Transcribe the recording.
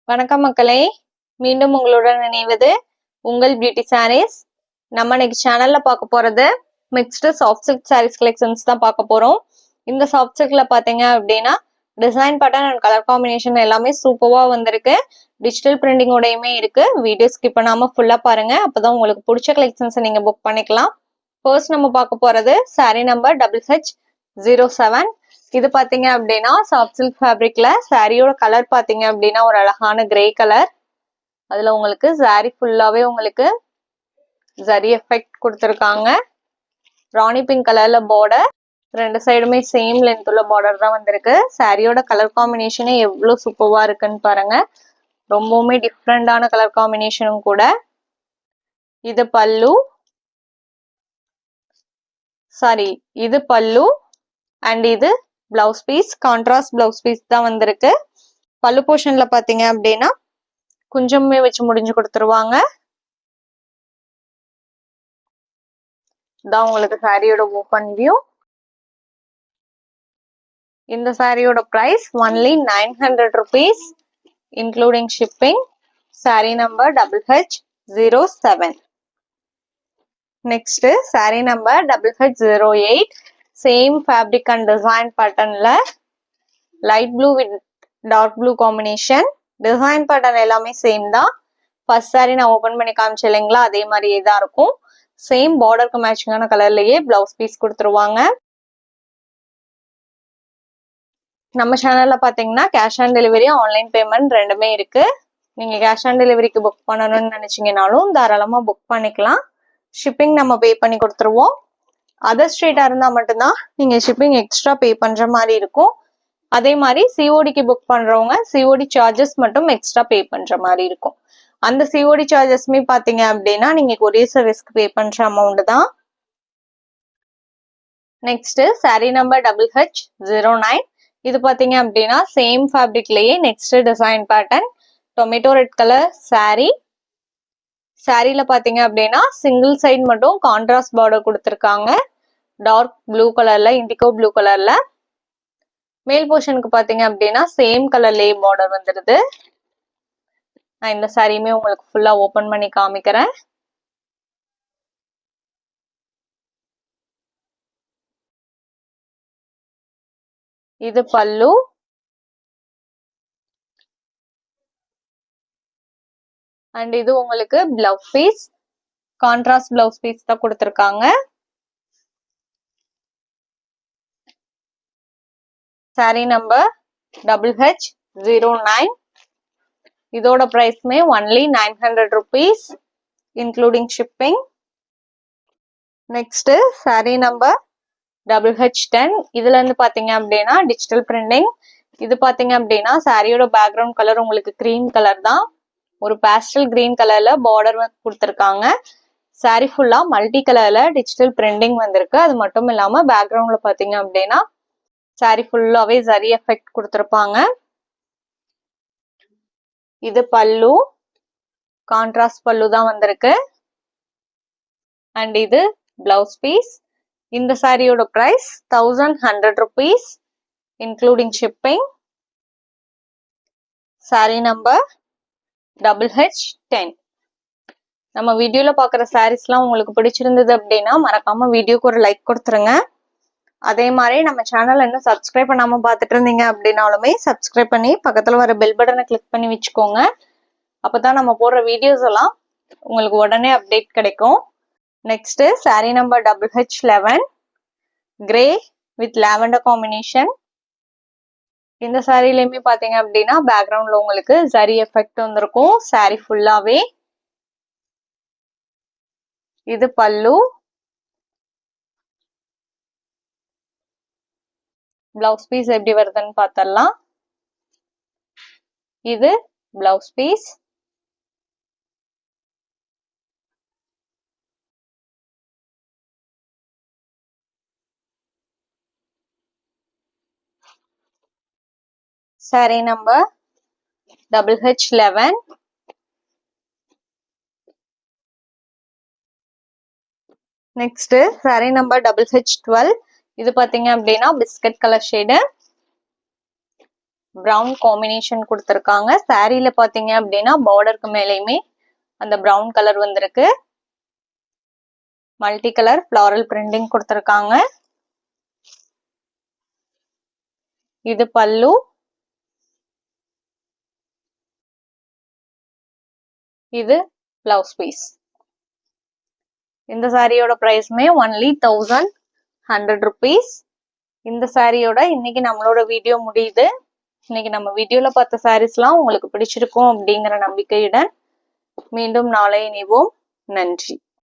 வணக்கம் மக்களே, மீண்டும் உங்களுடன் இணைவது உங்கள் பியூட்டி சாரீஸ். நம்ம இன்னைக்கு சேனல்ல பார்க்க போறது mixed soft silk sarees collections தான் பார்க்க போறோம். இந்த சாஃப்ட் சில்க்ல பாத்தீங்க அப்படின்னா design pattern and colour combination எல்லாமே சூப்பரா வந்திருக்கு. டிஜிட்டல் பிரிண்டிங்கோடையுமே இருக்கு. வீடியோ ஸ்கிப் பண்ணாம ஃபுல்லா பாருங்க, அப்பதான் உங்களுக்கு பிடிச்ச கலெக்ஷன்ஸை நீங்க புக் பண்ணிக்கலாம். ஃபர்ஸ்ட் நம்ம பார்க்க போறது சாரீ நம்பர் HH07. இது பாத்தீங்க அப்படின்னா சாஃப்ட் சில்க் ஃபேப்ரிக்ல சாரியோட கலர் பாத்தீங்க அப்படின்னா ஒரு அழகான கிரே கலர். அதுல உங்களுக்கு சாரி ஃபுல்லாவே உங்களுக்கு ஜரி எஃபெக்ட் கொடுத்துருக்காங்க. ராணி பிங்க் கலர்ல பார்டர், ரெண்டு சைடுமே சேம் லென்த் உள்ள பார்டர் தான் வந்திருக்கு. சாரியோட கலர் காம்பினேஷனே எவ்வளவு சூப்பர்வா இருக்குன்னு பாருங்க. ரொம்பவுமே டிஃப்ரெண்டான கலர் காம்பினேஷனும் கூட. இது பல்லு, சாரி இது பல்லு அண்ட் இது blouse piece. Contrast blouse piece தான் வந்திருக்கு. பல்லு போர்ஷன்ல பாத்தீங்க அப்படின்னா கொஞ்சமே வச்சு முடிஞ்சு கொடுத்துருவாங்க. இதான் உங்களுக்கு சாரியோட ஓபன் வியூ. இந்த சாரியோட price only 900 rupees including shipping. Sorry number HH07. Next sari number HH08. Same fabric and design பேட்டர்ன்ல light blue with dark blue combination. Design pattern எல்லாமே சேம் தான். ஃபர்ஸ்ட் சாரி நான் ஓபன் பண்ணி காமிச்சேன் இல்லைங்களா, அதே மாதிரியே தான் இருக்கும். சேம் பார்டருக்கு மேட்சிங்கான கலர்லயே பிளவுஸ் பீஸ் கொடுத்துருவாங்க. நம்ம சேனல்ல பாத்தீங்கன்னா cash on delivery, online payment ரெண்டுமே இருக்கு. நீங்க கேஷ் ஆன் டெலிவரிக்கு புக் பண்ணணும்னு நினைச்சீங்கனாலும் தாராளமா புக் பண்ணிக்கலாம். ஷிப்பிங் நம்ம பே பண்ணி கொடுத்துருவோம். அதர் ஸ்ட்ரீட்டா இருந்தா மட்டும்தான் நீங்க ஷிப்பிங் எக்ஸ்ட்ரா பே பண்ற மாதிரி இருக்கும். அதே மாதிரி சிஓடிக்கு புக் பண்றவங்க சிஓடி சார்ஜஸ் மட்டும் எக்ஸ்ட்ரா பே பண்ற மாதிரி இருக்கும். அந்த சிஓடி சார்ஜஸ்மே பாத்தீங்க அப்படின்னா நீங்க கொரியர் சர்வீஸ்க்கு பே பண்ற அமௌண்ட் தான். Next sari number HH09. இது பாத்தீங்க அப்படின்னா சேம் ஃபேப்ரிக்லயே next design pattern tomato red colour sari. சாரில பாத்தீங்க அப்படின்னா சிங்கிள் சைடு மட்டும் கான்ட்ராஸ்ட் பார்டர் கொடுத்துருக்காங்க. டார்க் ப்ளூ கலர்ல, இண்டிகோ ப்ளூ கலர்ல. மேல் போர்ஷனுக்கு பாத்தீங்க அப்படின்னா சேம் கலர்லயே பார்டர் வந்துடுது. நான் இந்த சாரியுமே உங்களுக்கு ஃபுல்லா ஓபன் பண்ணி காமிக்கிறேன். இது பல்லு, அண்ட் இது உங்களுக்கு blouse piece. Contrast blouse piece தான் கொடுத்துருக்காங்க. Sari number HH09. இதோட பிரைஸ்மே only 900 rupees including shipping. Next sari number HH10. இதுல இருந்து பாத்தீங்க அப்படின்னா டிஜிட்டல் பிரிண்டிங். இது பாத்தீங்க அப்படின்னா சாரியோட பேக்ரவுண்ட் கலர் உங்களுக்கு கிரீன் கலர் தான். ஒரு பேஸ்டல் கிரீன் கலர்ல பார்டர் கொடுத்துருக்காங்க. சாரி ஃபுல்லா மல்டி கலர்ல டிஜிட்டல் பிரிண்டிங் வந்திருக்கு. அது மட்டும் இல்லாம பேக்ரவுண்ட்ல பாத்தீங்க அப்படின்னா சாரி ஃபுல்லாவே ஜரி எஃபெக்ட் கொடுத்துருப்பாங்க. இது பல்லு, கான்ட்ராஸ்ட் பல்லு தான் வந்திருக்கு. அண்ட் இது பிளவுஸ் பீஸ். இந்த சாரியோட price 1100 rupees including shipping. Sorry number HH10. நம்ம வீடியோல பாக்குற சாரீஸ்லாம் உங்களுக்கு பிடிச்சிருந்தது அப்படின்னா மறக்காம வீடியோக்கு ஒரு லைக் கொடுத்துருங்க. அதே மாதிரி நம்ம சேனல் இன்னும் சப்ஸ்கிரைப் பண்ணாம பாத்துட்டு இருந்தீங்க அப்படின்னாலுமே சப்ஸ்கிரைப் பண்ணி பக்கத்துல வர பெல் பட்டனை கிளிக் பண்ணி வச்சுக்கோங்க. அப்பதான் நம்ம போடுற வீடியோஸ் எல்லாம் உங்களுக்கு உடனே அப்டேட் கிடைக்கும். Next sari number HH11. Grey with lavender combination. இந்த சாரிலயுமே பாத்தீங்க அப்படின்னா பேக்ரவுண்ட்ல உங்களுக்கு ஜரி எஃபெக்ட் வந்திருக்கும் சாரி ஃபுல்லாவே. இது பல்லு, பிளவுஸ் பீஸ் எப்படி வருதுன்னு பார்த்தரலாம். இது blouse piece. Sari number HH11. Next sari number HH12. இது பாத்தீங்க அப்படின்னா biscuit colour shade. Brown combination கொடுத்துருக்காங்க. சாரீல பாத்தீங்க அப்படின்னா பார்டருக்கு மேலேயுமே அந்த ப்ரௌன் கலர் வந்திருக்கு. மல்டி கலர் ஃப்ளாரல் பிரிண்டிங் கொடுத்துருக்காங்க. இது பல்லு. இது பிளவுஸ் பீஸ். இந்த சாரியோட பிரைஸ்மே ஒன்லி 1100 rupees. இந்த சாரியோட இன்னைக்கு நம்மளோட வீடியோ முடியுது. இன்னைக்கு நம்ம வீடியோல பார்த்த சாரீஸ்லாம் உங்களுக்கு பிடிச்சிருக்கும் அப்படிங்கிற நம்பிக்கையுடன் மீண்டும் நாளை இணைவோம். நன்றி.